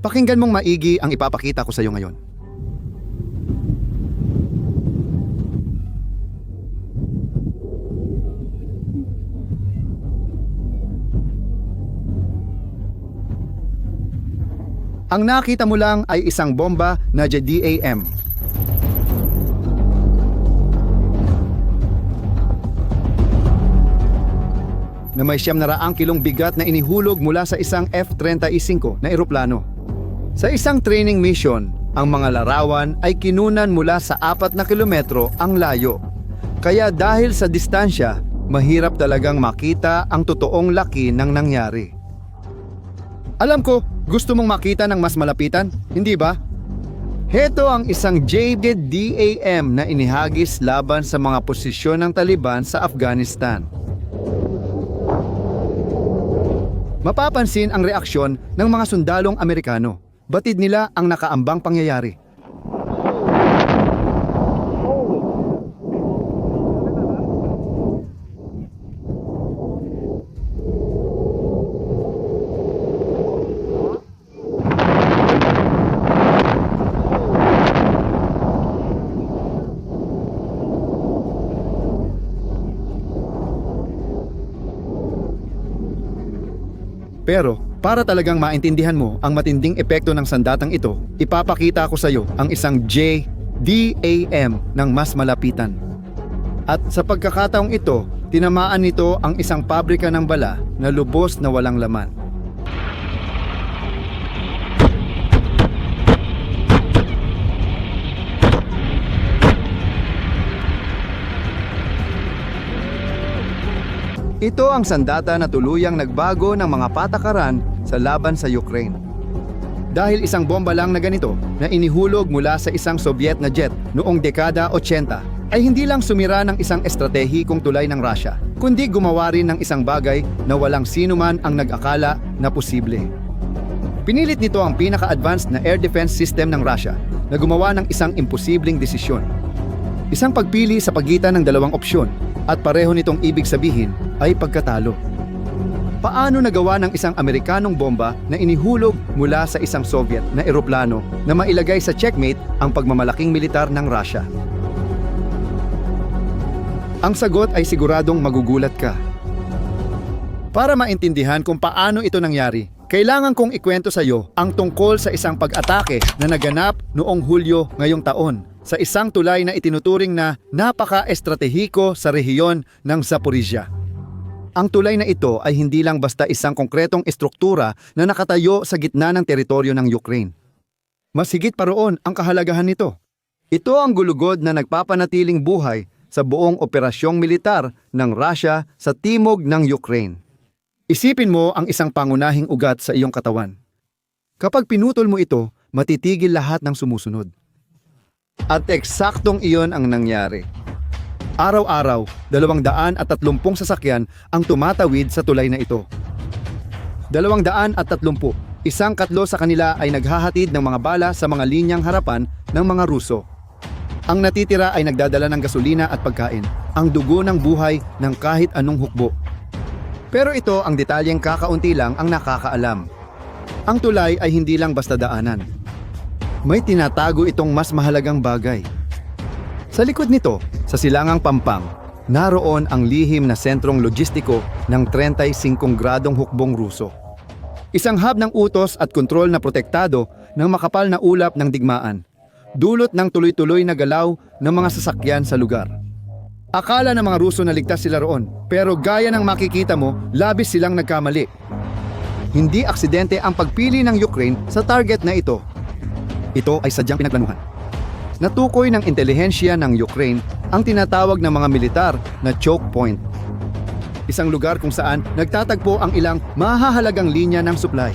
Pakinggan mong maigi ang ipapakita ko sa iyo ngayon. Ang nakita mo lang ay isang bomba na JDAM. Na may 700 kilong bigat na inihulog mula sa isang F-35 na eroplano. Sa isang training mission, ang mga larawan ay kinunan mula sa 4 na kilometro ang layo. Kaya dahil sa distansya, mahirap talagang makita ang totoong laki ng nangyari. Alam ko, gusto mong makita ng mas malapitan, hindi ba? Heto ang isang JDAM na inihagis laban sa mga posisyon ng Taliban sa Afghanistan. Mapapansin ang reaksyon ng mga sundalong Amerikano. Batid nila ang nakaambang pangyayari. Pero para talagang maintindihan mo ang matinding epekto ng sandatang ito, ipapakita ko sa iyo ang isang JDAM ng mas malapitan. At sa pagkakataong ito, tinamaan nito ang isang pabrika ng bala na lubos na walang laman. Ito ang sandata na tuluyang nagbago ng mga patakaran sa laban sa Ukraine. Dahil isang bomba lang na ganito na inihulog mula sa isang Soviet na jet noong dekada 80 ay hindi lang sumira ng isang estratehikong tulay ng Russia, kundi gumawa rin ng isang bagay na walang sino man ang nag-akala na posible. Pinilit nito ang pinaka-advanced na air defense system ng Russia na gumawa ng isang imposibleng desisyon. Isang pagpili sa pagitan ng dalawang opsyon at pareho nitong ibig sabihin ay pagkatalo. Paano nagawa ng isang Amerikanong bomba na inihulog mula sa isang Soviet na eroplano na mailagay sa checkmate ang pagmamalaking militar ng Russia? Ang sagot ay siguradong magugulat ka. Para maintindihan kung paano ito nangyari, kailangan kong ikwento sa iyo ang tungkol sa isang pag-atake na naganap noong Hulyo ngayong taon sa isang tulay na itinuturing na napaka-estratehiko sa rehiyon ng Zaporizhia. Ang tulay na ito ay hindi lang basta isang konkretong estruktura na nakatayo sa gitna ng teritoryo ng Ukraine. Mas higit pa roon ang kahalagahan nito. Ito ang gulugod na nagpapanatiling buhay sa buong operasyong militar ng Russia sa timog ng Ukraine. Isipin mo ang isang pangunahing ugat sa iyong katawan. Kapag pinutol mo ito, matitigil lahat ng sumusunod. At eksaktong iyon ang nangyari. Araw-araw, 230 sasakyan ang tumatawid sa tulay na ito. 230, isang katlo sa kanila ay naghahatid ng mga bala sa mga linyang harapan ng mga Ruso. Ang natitira ay nagdadala ng gasolina at pagkain, ang dugo ng buhay ng kahit anong hukbo. Pero ito ang detalyeng kakaunti lang ang nakakaalam. Ang tulay ay hindi lang basta daanan. May tinatago itong mas mahalagang bagay. Sa likod nito, sa silangang Pampang, naroon ang lihim na sentrong logistiko ng 35 gradong hukbong Ruso. Isang hub ng utos at kontrol na protektado ng makapal na ulap ng digmaan, dulot ng tuloy-tuloy na galaw ng mga sasakyan sa lugar. Akala ng mga Ruso na ligtas sila roon, pero gaya ng makikita mo, labis silang nagkamali. Hindi aksidente ang pagpili ng Ukraine sa target na ito. Ito ay sadyang pinagplanuhan. Natukoy ng intelihensya ng Ukraine ang tinatawag ng mga militar na choke point. Isang lugar kung saan nagtatagpo ang ilang mahahalagang linya ng supply.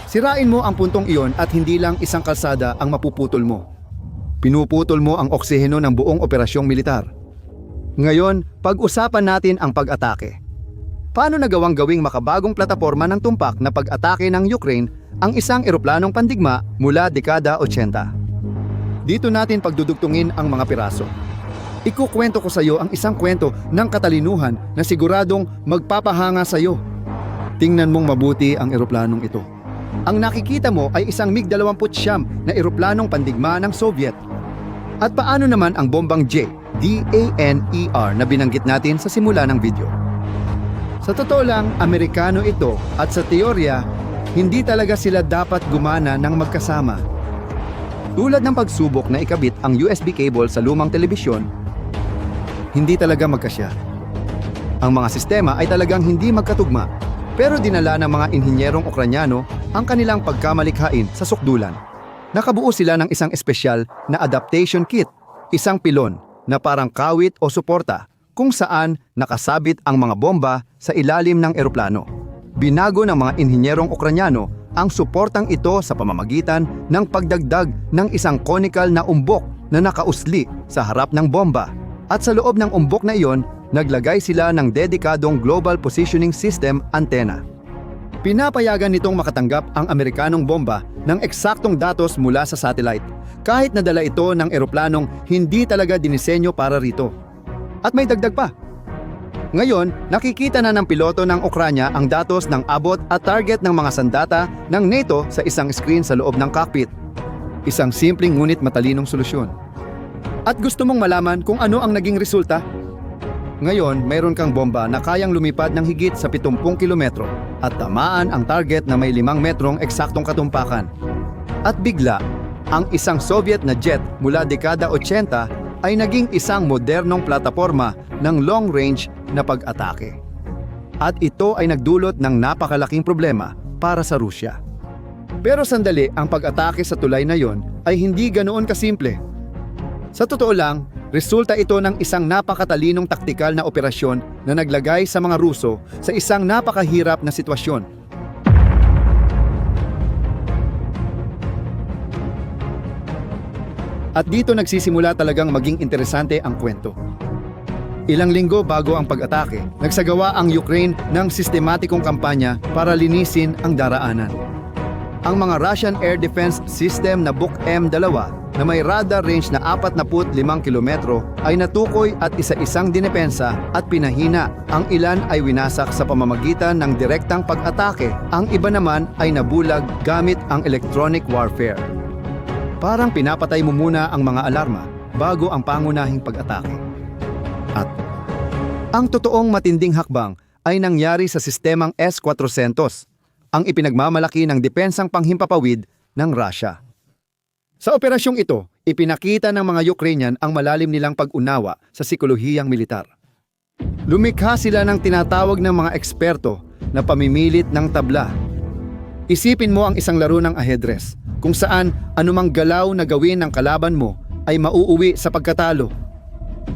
Sirain mo ang puntong iyon at hindi lang isang kalsada ang mapuputol mo. Pinuputol mo ang oksiheno ng buong operasyong militar. Ngayon, pag-usapan natin ang pag-atake. Paano nagawang gawing makabagong plataporma ng tumpak na pag-atake ng Ukraine ang isang eroplanong pandigma mula dekada 80? Dito natin pagdudugtungin ang mga piraso. Ikukwento ko sa iyo ang isang kwento ng katalinuhan na siguradong magpapahanga sa iyo. Tingnan mong mabuti ang eroplanong ito. Ang nakikita mo ay isang MiG-29 na eroplanong pandigma ng Soviet. At paano naman ang bombang J, DANER na binanggit natin sa simula ng video? Sa totoo lang, Amerikano ito at sa teorya, hindi talaga sila dapat gumana ng magkasama. Tulad ng pagsubok na ikabit ang USB cable sa lumang telebisyon, hindi talaga magkasya. Ang mga sistema ay talagang hindi magkatugma, pero dinala ng mga inhinyerong Ukranyano ang kanilang pagkamalikhain sa sukdulan. Nakabuo sila ng isang espesyal na adaptation kit, isang pilon na parang kawit o suporta kung saan nakasabit ang mga bomba sa ilalim ng eroplano. Binago ng mga inhinyerong Ukranyano ang suportang ito sa pamamagitan ng pagdagdag ng isang conical na umbok na nakausli sa harap ng bomba. At sa loob ng umbok na iyon, naglagay sila ng dedikadong Global Positioning System antenna. Pinapayagan nitong makatanggap ang Amerikanong bomba ng eksaktong datos mula sa satellite, kahit nadala ito ng eroplanong hindi talaga dinisenyo para rito. At may dagdag pa. Ngayon, nakikita na ng piloto ng Ukranya ang datos ng abot at target ng mga sandata ng NATO sa isang screen sa loob ng cockpit. Isang simpleng ngunit matalinong solusyon. At gusto mong malaman kung ano ang naging resulta? Ngayon, mayroon kang bomba na kayang lumipad ng higit sa 70 kilometro at tamaan ang target na may 5 metrong eksaktong katumpakan. At bigla, ang isang Soviet na jet mula dekada 80 ay naging isang modernong plataporma ng long-range na pag-atake. At ito ay nagdulot ng napakalaking problema para sa Rusya. Pero sandali, ang pag-atake sa tulay na yon ay hindi ganoon kasimple. Sa totoo lang, resulta ito ng isang napakatalinong taktikal na operasyon na naglagay sa mga Ruso sa isang napakahirap na sitwasyon. At dito nagsisimula talagang maging interesante ang kwento. Ilang linggo bago ang pag-atake, nagsagawa ang Ukraine ng sistematikong kampanya para linisin ang daraanan. Ang mga Russian Air Defense System na Buk M2 na may radar range na 45 kilometro ay natukoy at isa-isang dinepensa at pinahina. Ang ilan ay winasak sa pamamagitan ng direktang pag-atake, ang iba naman ay nabulag gamit ang electronic warfare. Parang pinapatay mo muna ang mga alarma bago ang pangunahing pag-atake. At ang totoong matinding hakbang ay nangyari sa sistemang S-400, ang ipinagmamalaki ng depensang panghimpapawid ng Russia. Sa operasyong ito, ipinakita ng mga Ukrainian ang malalim nilang pag-unawa sa psikolohiyang militar. Lumikha sila ng tinatawag ng mga eksperto na pamimilit ng tabla. Isipin mo ang isang laro ng ajedrez, kung saan anumang galaw na gawin ng kalaban mo ay mauuwi sa pagkatalo.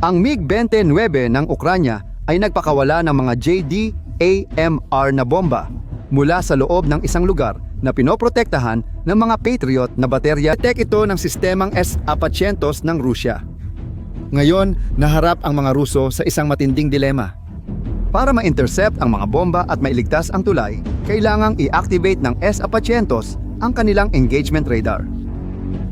Ang MiG-29 ng Ukranya ay nagpakawala ng mga JDAMR na bomba mula sa loob ng isang lugar na pinoprotektahan ng mga Patriot na baterya. Tek ito ng sistemang S-400 ng Rusya. Ngayon, naharap ang mga Ruso sa isang matinding dilema. Para ma-intercept ang mga bomba at mailigtas ang tulay, kailangang i-activate ng S-400 ang kanilang engagement radar.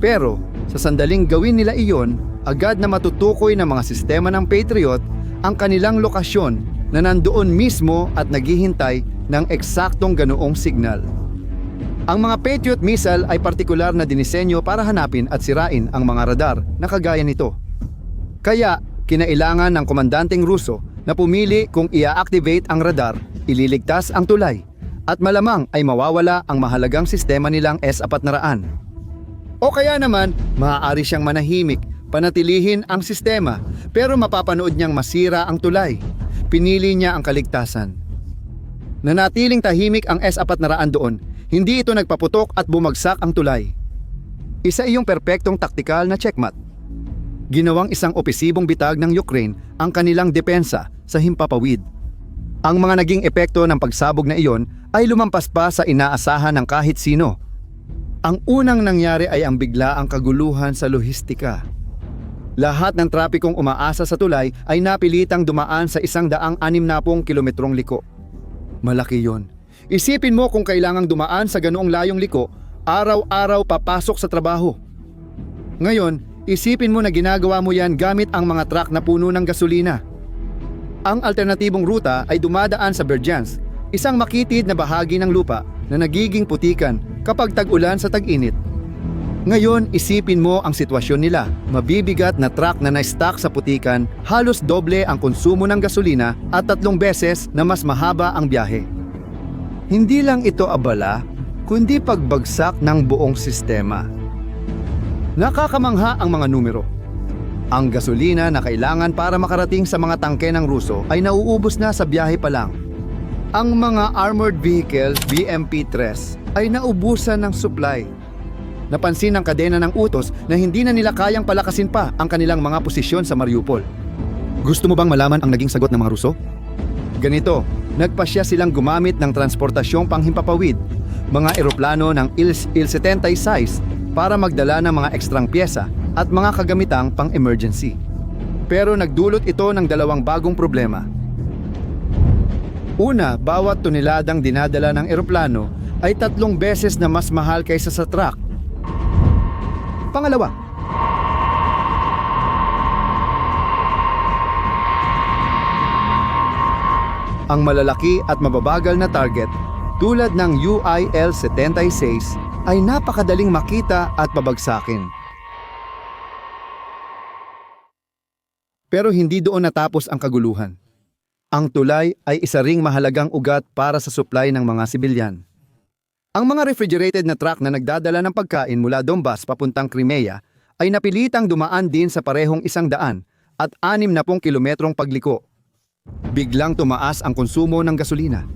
Pero, sa sandaling gawin nila iyon, agad na matutukoy ng mga sistema ng Patriot ang kanilang lokasyon na nandoon mismo at naghihintay ng eksaktong ganoong signal. Ang mga Patriot missile ay partikular na dinisenyo para hanapin at sirain ang mga radar na kagaya nito. Kaya, kinailangan ng komandanteng Ruso na pumili kung i-activate ang radar, ililigtas ang tulay, at malamang ay mawawala ang mahalagang sistema nilang S-400. O kaya naman, maaari siyang manahimik, panatilihin ang sistema, pero mapapanood niyang masira ang tulay. Pinili niya ang kaligtasan. Nanatiling tahimik ang S-400 doon, hindi ito nagpaputok at bumagsak ang tulay. Isa iyong perpektong taktikal na checkmate. Ginawang isang opisibong bitag ng Ukraine ang kanilang depensa sa himpapawid. Ang mga naging epekto ng pagsabog na iyon ay lumampas pa sa inaasahan ng kahit sino. Ang unang nangyari ay ang biglaang kaguluhan sa lohistika. Lahat ng trapikong umaasa sa tulay ay napilitang dumaan sa 160 kilometrong liko. Malaki yon. Isipin mo kung kailangang dumaan sa ganoong layong liko, araw-araw papasok sa trabaho. Ngayon, isipin mo na ginagawa mo yan gamit ang mga truck na puno ng gasolina. Ang alternatibong ruta ay dumadaan sa Berdyansk, Isang makitid na bahagi ng lupa na nagiging putikan kapag tag-ulan sa tag-init. Ngayon, isipin mo ang sitwasyon nila. Mabibigat na truck na na-stuck sa putikan, halos doble ang konsumo ng gasolina at 3 beses na mas mahaba ang biyahe. Hindi lang ito abala, kundi pagbagsak ng buong sistema. Nakakamangha ang mga numero. Ang gasolina na kailangan para makarating sa mga tangke ng Ruso ay nauubos na sa biyahe pa lang. Ang mga armored vehicle BMP-3 ay naubusan ng supply. Napansin ng kadena ng utos na hindi na nila kayang palakasin pa ang kanilang mga posisyon sa Mariupol. Gusto mo bang malaman ang naging sagot ng mga Ruso? Ganito, nagpasya silang gumamit ng transportasyong panghimpapawid, mga eroplano ng Il-76 para magdala ng mga ekstrang pyesa at mga kagamitang pang-emergency. Pero nagdulot ito ng 2 bagong problema. Una, bawat toneladang dinadala ng eroplano ay 3 beses na mas mahal kaysa sa truck. Pangalawa, ang malalaki at mababagal na target tulad ng UIL-76 ay napakadaling makita at pabagsakin. Pero hindi doon natapos ang kaguluhan. Ang tulay ay isa ring mahalagang ugat para sa supply ng mga sibilyan. Ang mga refrigerated na truck na nagdadala ng pagkain mula Donbas papuntang Crimea ay napilitang dumaan din sa parehong 100 at 60 kilometrong pagliko. Biglang tumaas ang konsumo ng gasolina.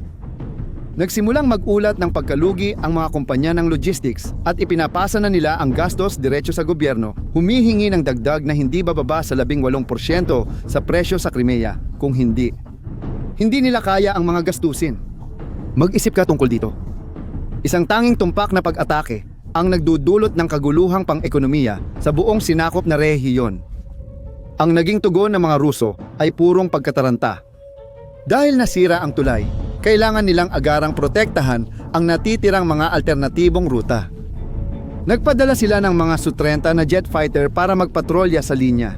Nagsimulang mag-ulat ng pagkalugi ang mga kumpanya ng logistics at ipinapasa na nila ang gastos diretso sa gobyerno, humihingi ng dagdag na hindi bababa sa 18% sa presyo sa Crimea kung hindi. Hindi nila kaya ang mga gastusin. Mag-isip ka tungkol dito. Isang tanging tumpak na pag-atake ang nagdudulot ng kaguluhang pang-ekonomiya sa buong sinakop na rehiyon. Ang naging tugon ng mga Ruso ay purong pagkataranta. Dahil nasira ang tulay, kailangan nilang agarang protektahan ang natitirang mga alternatibong ruta. Nagpadala sila ng mga Su-30 na jet fighter para magpatrolya sa linya.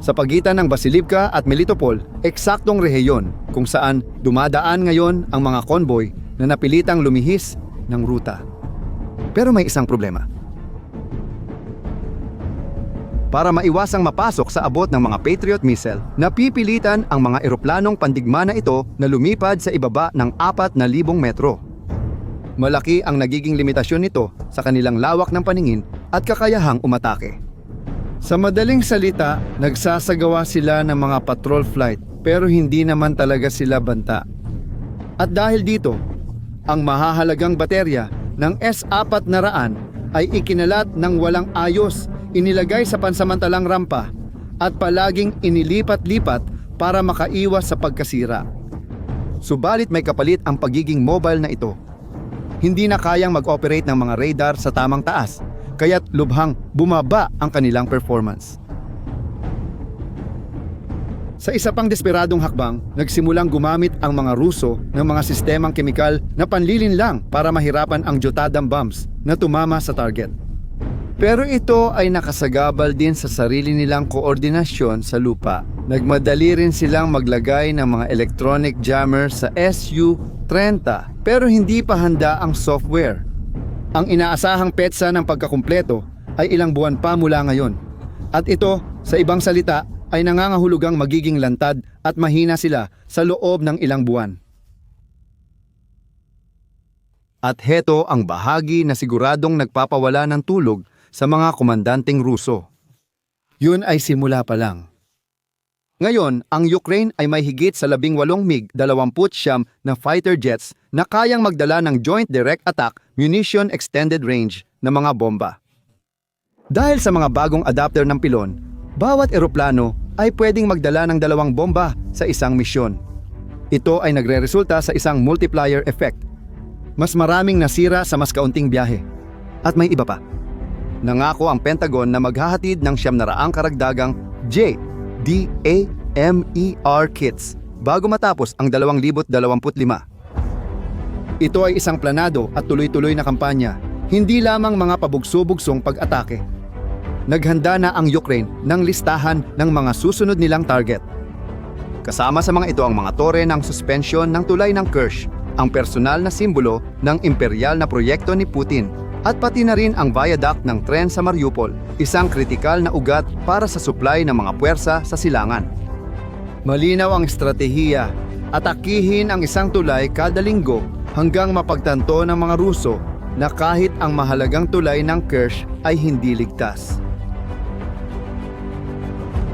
Sa pagitan ng Vasilivka at Melitopol, eksaktong rehiyon kung saan dumadaan ngayon ang mga convoy na napilitang lumihis ng ruta. Pero may isang problema. Para maiwasang mapasok sa abot ng mga Patriot missile, napipilitan ang mga eroplanong pandigma na ito na lumipad sa ibaba ng 4,000 metro. Malaki ang nagiging limitasyon nito sa kanilang lawak ng paningin at kakayahang umatake. Sa madaling salita, nagsasagawa sila ng mga patrol flight pero hindi naman talaga sila banta. At dahil dito, ang mahahalagang baterya ng S-400 ay ikinalat ng walang ayos, inilagay sa pansamantalang rampa at palaging inilipat-lipat para makaiwas sa pagkasira. Subalit may kapalit ang pagiging mobile na ito. Hindi na kayang mag-operate ng mga radar sa tamang taas, kaya't lubhang bumaba ang kanilang performance. Sa isa pang desperadong hakbang, nagsimulang gumamit ang mga Ruso ng mga sistemang kemikal na panlilinlang para mahirapan ang Jotadam bombs na tumama sa target. Pero ito ay nakasagabal din sa sarili nilang koordinasyon sa lupa. Nagmadali rin silang maglagay ng mga electronic jammer sa Su-30 pero hindi pa handa ang software. Ang inaasahang petsa ng pagkakumpleto ay ilang buwan pa mula ngayon. At ito, sa ibang salita, ay nangangahulugang magiging lantad at mahina sila sa loob ng ilang buwan. At heto ang bahagi na siguradong nagpapawala ng tulog sa mga komandanteng Ruso. Yun ay simula pa lang. Ngayon, ang Ukraine ay may higit sa 18 MiG-29 na fighter jets na kayang magdala ng Joint Direct Attack Munition Extended Range na mga bomba. Dahil sa mga bagong adapter ng pilon, bawat eroplano ay pwedeng magdala ng 2 bomba sa isang misyon. Ito ay nagre-resulta sa isang multiplier effect. Mas maraming nasira sa mas kaunting biyahe. At may iba pa. Nangako ang Pentagon na maghahatid ng 700 karagdagang JDAMER kits bago matapos ang 2025. Ito ay isang planado at tuloy-tuloy na kampanya, hindi lamang mga pabugso-bugsong pag-atake. Naghanda na ang Ukraine ng listahan ng mga susunod nilang target. Kasama sa mga ito ang mga tore ng suspension ng tulay ng Kerch ang personal na simbolo ng imperial na proyekto ni Putin. At pati na rin ang viaduct ng tren sa Mariupol, isang kritikal na ugat para sa supply ng mga puwersa sa silangan. Malinaw ang estratehiya, atakihin ang isang tulay kada linggo hanggang mapagtanto ng mga Ruso na kahit ang mahalagang tulay ng Kerch ay hindi ligtas.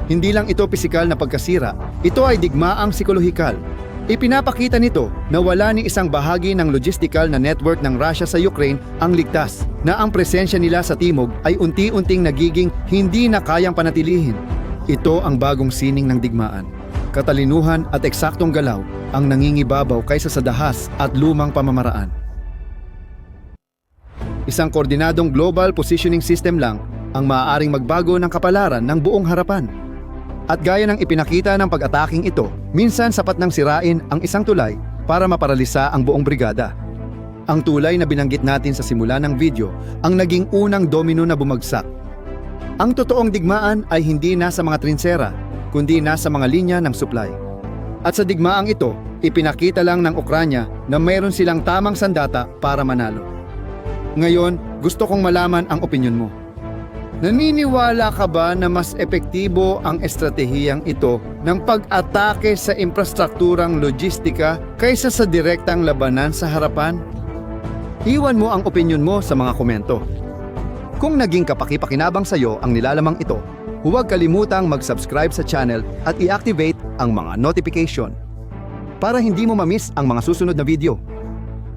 Hindi lang ito pisikal na pagkasira, ito ay digmaang psikolohikal. Ipinapakita nito na wala ni isang bahagi ng logistical na network ng Russia sa Ukraine ang ligtas, na ang presensya nila sa timog ay unti-unting nagiging hindi na kayang panatilihin. Ito ang bagong sining ng digmaan. Katalinuhan at eksaktong galaw ang nangingibabaw kaysa sa dahas at lumang pamamaraan. Isang koordinadong global positioning system lang ang maaaring magbago ng kapalaran ng buong harapan. At gaya ng ipinakita ng pag-ataking ito, minsan sapat nang sirain ang isang tulay para maparalisa ang buong brigada. Ang tulay na binanggit natin sa simula ng video ang naging unang domino na bumagsak. Ang totoong digmaan ay hindi nasa mga trinsera, kundi nasa mga linya ng supply. At sa digmaang ito, ipinakita lang ng Ukranya na mayroon silang tamang sandata para manalo. Ngayon, gusto kong malaman ang opinyon mo. Naniniwala ka ba na mas epektibo ang estratehiyang ito ng pag-atake sa infrastrukturang logistika kaysa sa direktang labanan sa harapan? Iwan mo ang opinyon mo sa mga komento. Kung naging kapaki-pakinabang sa iyo ang nilalamang ito, huwag kalimutang mag-subscribe sa channel at i-activate ang mga notification para hindi mo ma-miss ang mga susunod na video.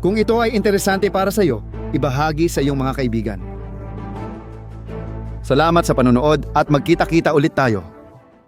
Kung ito ay interesante para sa iyo, ibahagi sa iyong mga kaibigan. Salamat sa panonood at magkita-kita ulit tayo.